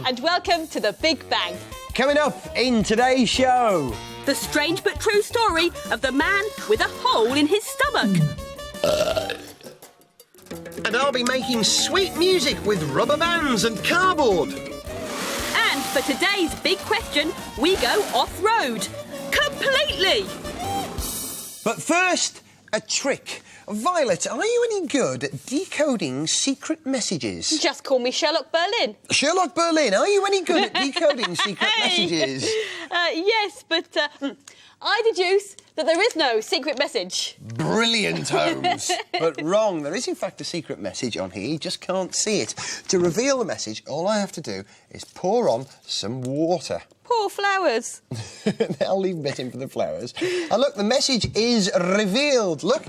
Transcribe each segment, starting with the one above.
and welcome to The Big Bang. Coming up in today's show... The strange but true story of the man with a hole in his stomach. And I'll be making sweet music with rubber bands and cardboard. And for today's big question, we go off-road. Completely! But first, a trick. Violet, are you any good at decoding secret messages? Just call me Sherlock Berlin. Sherlock Berlin, are you any good at decoding secret messages? Yes, but I deduce that there is no secret message. Brilliant, Holmes. But wrong. There is, in fact, a secret message on here. You just can't see it. To reveal the message, all I have to do is pour on some water. Poor flowers. I'll leave a bit in for the flowers. And look, the message is revealed. Look.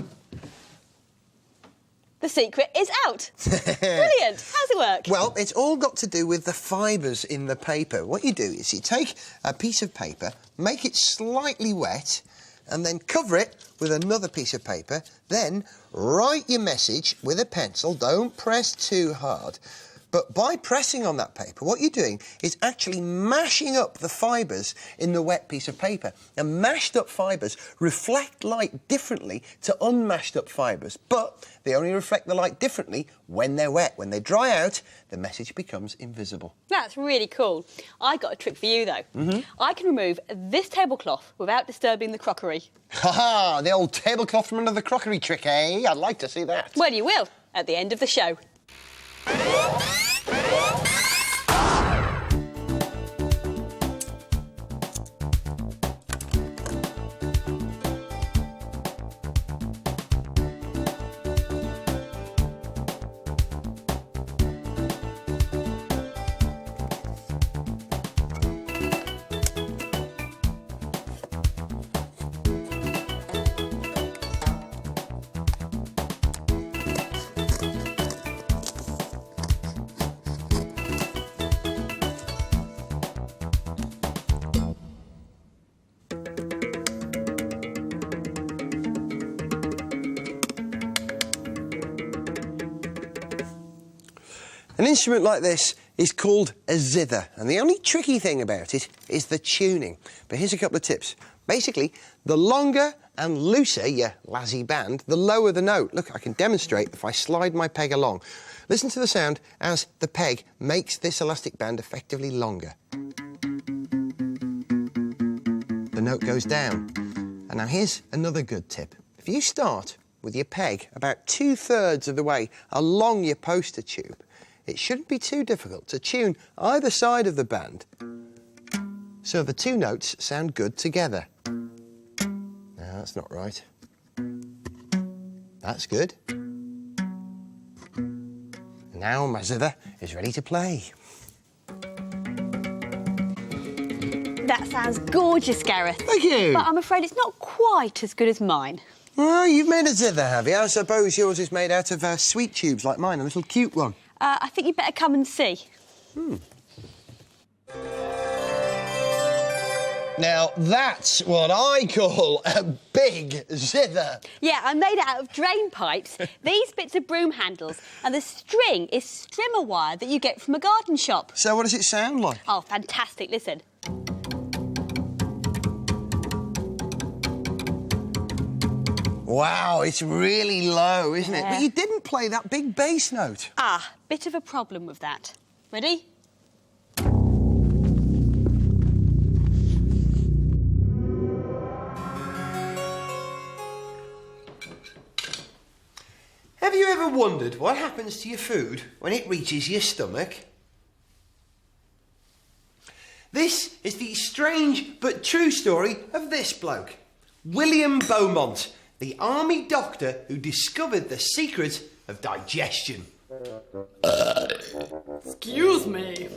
The secret is out. Brilliant. How's it work? Well, it's all got to do with the fibres in the paper. What you do is you take a piece of paper, make it slightly wet, and then cover it with another piece of paper. Then write your message with a pencil. Don't press too hard. But by pressing on that paper, what you're doing is actually mashing up the fibres in the wet piece of paper. And mashed up fibres reflect light differently to unmashed up fibres, but they only reflect the light differently when they're wet. When they dry out, the message becomes invisible. That's really cool. I got a trick for you, though. I can remove this tablecloth without disturbing the crockery. Ha-ha! The old tablecloth from under the crockery trick, eh? I'd like to see that. Well, you will, at the end of the show. An instrument like this is called a zither, and the only tricky thing about it is the tuning. But here's a couple of tips. Basically, the longer and looser your lassie band, the lower the note. Look, I can demonstrate if I slide my peg along. Listen to the sound as the peg makes this elastic band effectively longer. The note goes down. And now here's another good tip. If you start with your peg about 2/3 of the way along your poster tube, it shouldn't be too difficult to tune either side of the band so the two notes sound good together. No, that's not right. That's good. Now my zither is ready to play. That sounds gorgeous, Gareth. Thank you. But I'm afraid it's not quite as good as mine. Well, you've made a zither, have you? I suppose yours is made out of sweet tubes like mine, a little cute one. I think you'd better come and see. Now, that's what I call a big zither. Yeah, I made it out of drain pipes. These bits are broom handles, and the string is strimmer wire that you get from a garden shop. So what does it sound like? Oh, fantastic. Listen. Wow, it's really low, isn't it? But you didn't play that big bass note. Ah, bit of a problem with that. Ready? Have you ever wondered what happens to your food when it reaches your stomach? This is the strange but true story of this bloke, Willliam Beaumont, the army doctor who discovered the secret of digestion. Excuse me.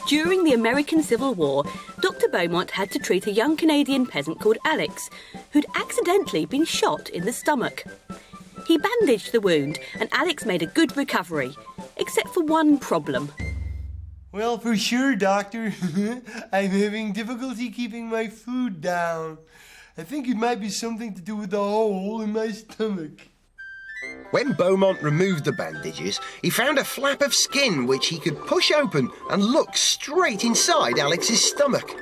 During the American Civil War, Dr. Beaumont had to treat a young Canadian peasant called Alex, who'd accidentally been shot in the stomach. He bandaged the wound and Alex made a good recovery, except for one problem. Well, for sure, Doctor. I'm having difficulty keeping my food down. I think it might be something to do with the hole in my stomach. When Beaumont removed the bandages, he found a flap of skin which he could push open and look straight inside Alex's stomach.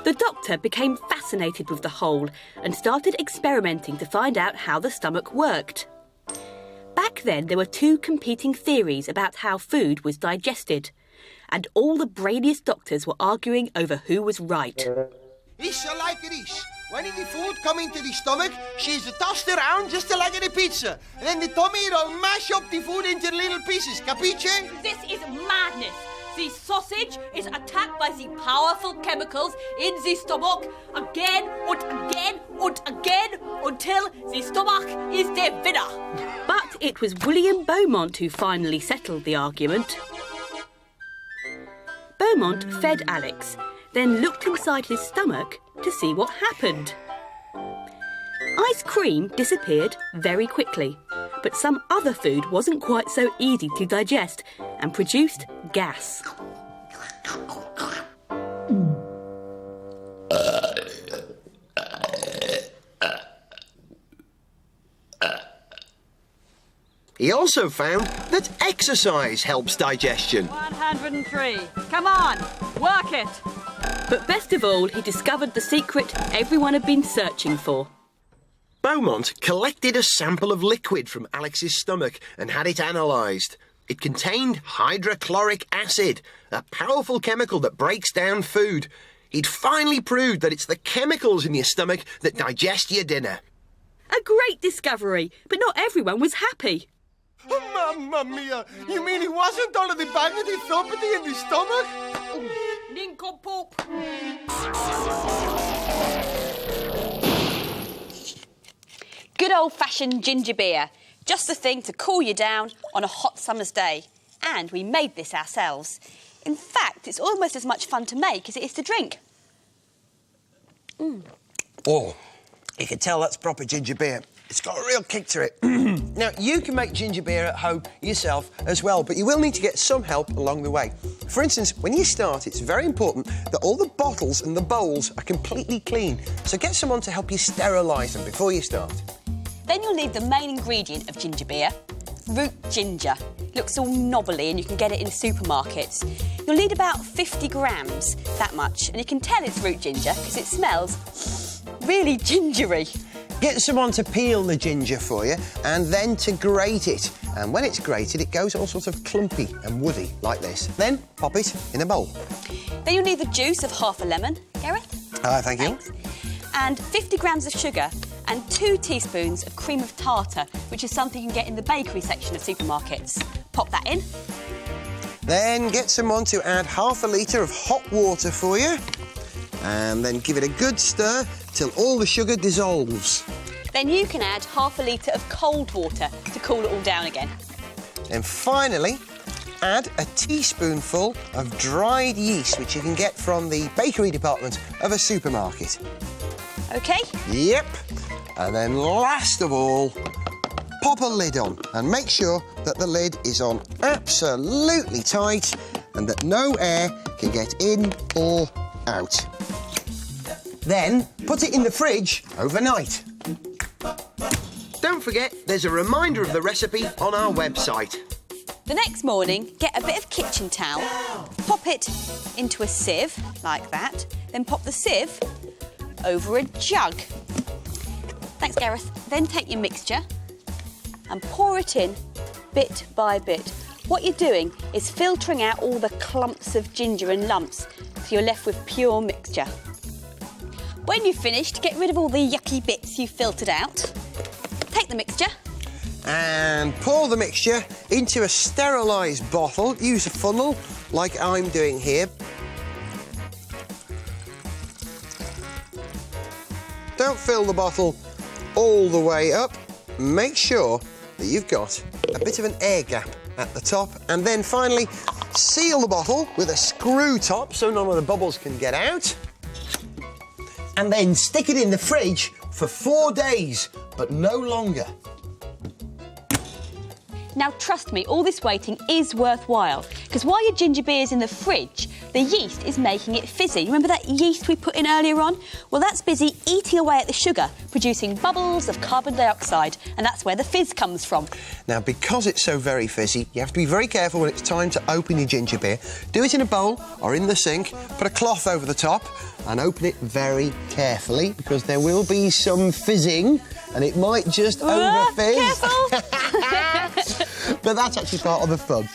The doctor became fascinated with the hole and started experimenting to find out how the stomach worked. Back then, there were two competing theories about how food was digested, and all the brainiest doctors were arguing over who was right. It's like this. When the food come into the stomach, she's tossed around just like the pizza. And then the tummy will mash up the food into little pieces, capiche? This is madness. The sausage is attacked by the powerful chemicals in the stomach again and again and again until the stomach is the winner. But it was Willliam Beaumont who finally settled the argument. Beaumont fed Alex, then looked inside his stomach to see what happened. Ice cream disappeared very quickly, but some other food wasn't quite so easy to digest and produced gas. He also found that exercise helps digestion. 103. Come on, work it. But best of all, he discovered the secret everyone had been searching for. Beaumont collected a sample of liquid from Alex's stomach and had it analysed. It contained hydrochloric acid, a powerful chemical that breaks down food. He'd finally proved that it's the chemicals in your stomach that digest your dinner. A great discovery, but not everyone was happy. Oh, Mamma mia! You mean it wasn't all of the bangity thumpity in the stomach? Nincompoop! Good old-fashioned ginger beer. Just the thing to cool you down on a hot summer's day. And we made this ourselves. In fact, it's almost as much fun to make as it is to drink. Oh, you can tell that's proper ginger beer. It's got a real kick to it. Now, you can make ginger beer at home yourself as well, but you will need to get some help along the way. For instance, when you start, it's very important that all the bottles and the bowls are completely clean. So get someone to help you sterilise them before you start. Then you'll need the main ingredient of ginger beer, root ginger. It looks all knobbly and you can get it in supermarkets. You'll need about 50 grams, that much. And you can tell it's root ginger because it smells really gingery. Get someone to peel the ginger for you and then to grate it. And when it's grated, it goes all sort of clumpy and woody like this. Then pop it in a bowl. Then you'll need the juice of half a lemon. Gareth? Thank you. Thanks. And 50 grams of sugar and 2 teaspoons of cream of tartar, which is something you can get in the bakery section of supermarkets. Pop that in. Then get someone to add half a litre of hot water for you. And then give it a good stir till all the sugar dissolves. Then you can add half a litre of cold water to cool it all down again. And finally, add a teaspoonful of dried yeast, which you can get from the bakery department of a supermarket. OK? Yep. And then last of all, pop a lid on and make sure that the lid is on absolutely tight and that no air can get in or out. Then put it in the fridge overnight. Don't forget, there's a reminder of the recipe on our website. The next morning, get a bit of kitchen towel, pop it into a sieve, like that, then pop the sieve over a jug. Thanks, Gareth. Then take your mixture and pour it in bit by bit. What you're doing is filtering out all the clumps of ginger and lumps, so you're left with pure mixture. When you've finished, get rid of all the yucky bits you've filtered out. Take the mixture. And pour the mixture into a sterilised bottle. Use a funnel, like I'm doing here. Don't fill the bottle all the way up. Make sure that you've got a bit of an air gap at the top. And then finally, seal the bottle with a screw top so none of the bubbles can get out. And then stick it in the fridge for 4 days, but no longer. Now, trust me, all this waiting is worthwhile, because while your ginger beer is in the fridge, The yeast is making it fizzy. Remember that yeast we put in earlier on? Well, that's busy eating away at the sugar, producing bubbles of carbon dioxide, and that's where the fizz comes from. Now, because it's so very fizzy, you have to be very careful when it's time to open your ginger beer. Do it in a bowl or in the sink, put a cloth over the top and open it very carefully because there will be some fizzing and it might just over-fizz. Careful! But that's actually part of the fun.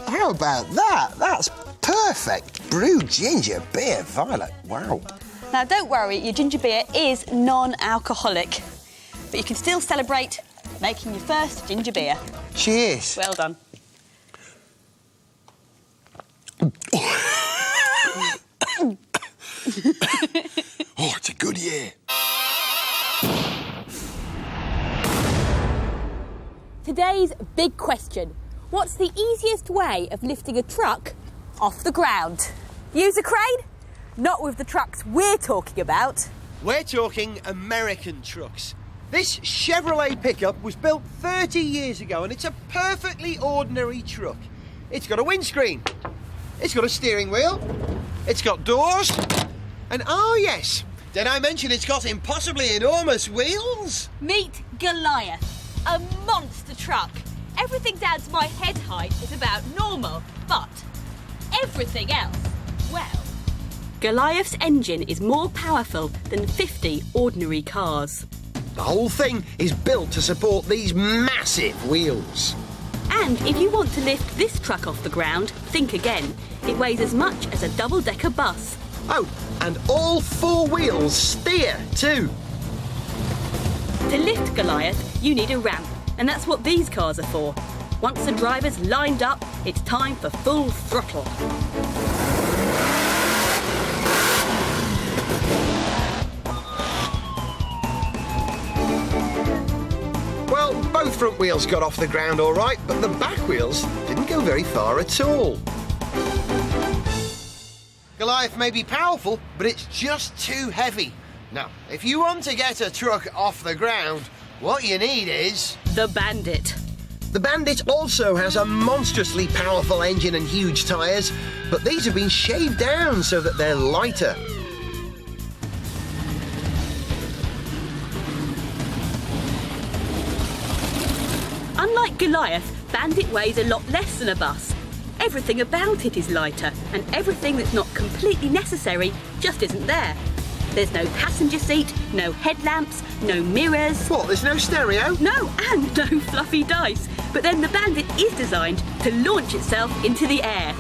How about that? That's perfect. Brewed ginger beer, Violet. Wow. Now, don't worry, your ginger beer is non-alcoholic, but you can still celebrate making your first ginger beer. Cheers. Well done. Oh, it's a good year. Today's big question. What's the easiest way of lifting a truck off the ground? Use a crane? Not with the trucks we're talking about. We're talking American trucks. This Chevrolet pickup was built 30 years ago and it's a perfectly ordinary truck. It's got a windscreen, it's got a steering wheel, it's got doors, and oh yes, did I mention it's got impossibly enormous wheels? Meet Goliath, a monster truck. Everything down to my head height is about normal, but everything else, well... Goliath's engine is more powerful than 50 ordinary cars. The whole thing is built to support these massive wheels. And if you want to lift this truck off the ground, think again. It weighs as much as a double-decker bus. Oh, and all four wheels steer too. To lift Goliath, you need a ramp, and that's what these cars are for. Once the driver's lined up, it's time for full throttle. Well, both front wheels got off the ground all right, but the back wheels didn't go very far at all. Goliath may be powerful, but it's just too heavy. Now, if you want to get a truck off the ground, what you need is... The Bandit. The Bandit also has a monstrously powerful engine and huge tyres, but these have been shaved down so that they're lighter. Unlike Goliath, Bandit weighs a lot less than a bus. Everything about it is lighter, and everything that's not completely necessary just isn't there. There's no passenger seat, no headlamps, no mirrors. What, there's no stereo? No, and no fluffy dice. But then the Bandit is designed to launch itself into the air.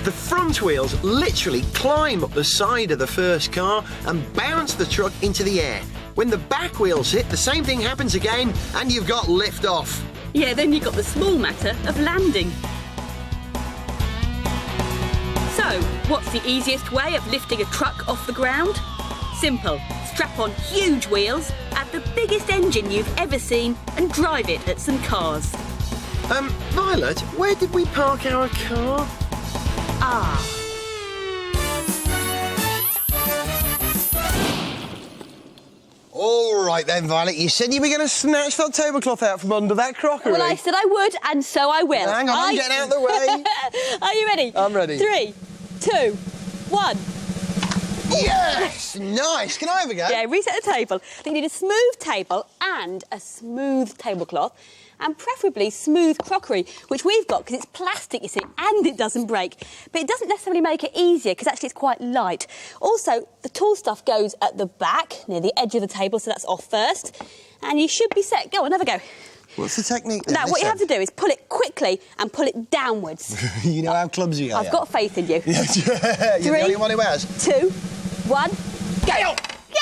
The front wheels literally climb up the side of the first car and bounce the truck into the air. When the back wheels hit, the same thing happens again, and you've got lift off. Yeah, then you've got the small matter of landing. So, what's the easiest way of lifting a truck off the ground? Simple. Strap on huge wheels, add the biggest engine you've ever seen, and drive it at some cars. Violet, where did we park our car? All right then, Violet, you said you were going to snatch that tablecloth out from under that crockery. Well, I said I would, and so I will. Hang on, I'm getting out of the way. Are you ready? I'm ready. 3, 2, 1. Yes! Nice. Can I have a go? Yeah, reset the table. I think you need a smooth table and a smooth tablecloth, and preferably smooth crockery, which we've got because it's plastic, you see, and it doesn't break. But it doesn't necessarily make it easier because actually it's quite light. Also, the tall stuff goes at the back, near the edge of the table, so that's off first. And you should be set. Go on, have a go. What's the technique then? Now, what you have to do is pull it quickly and pull it downwards. You know how clumsy I am. I've got faith in you. You're the only one who has. 2, 1, go!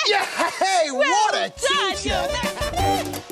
Yeah! Hey, what a Well done, teacher!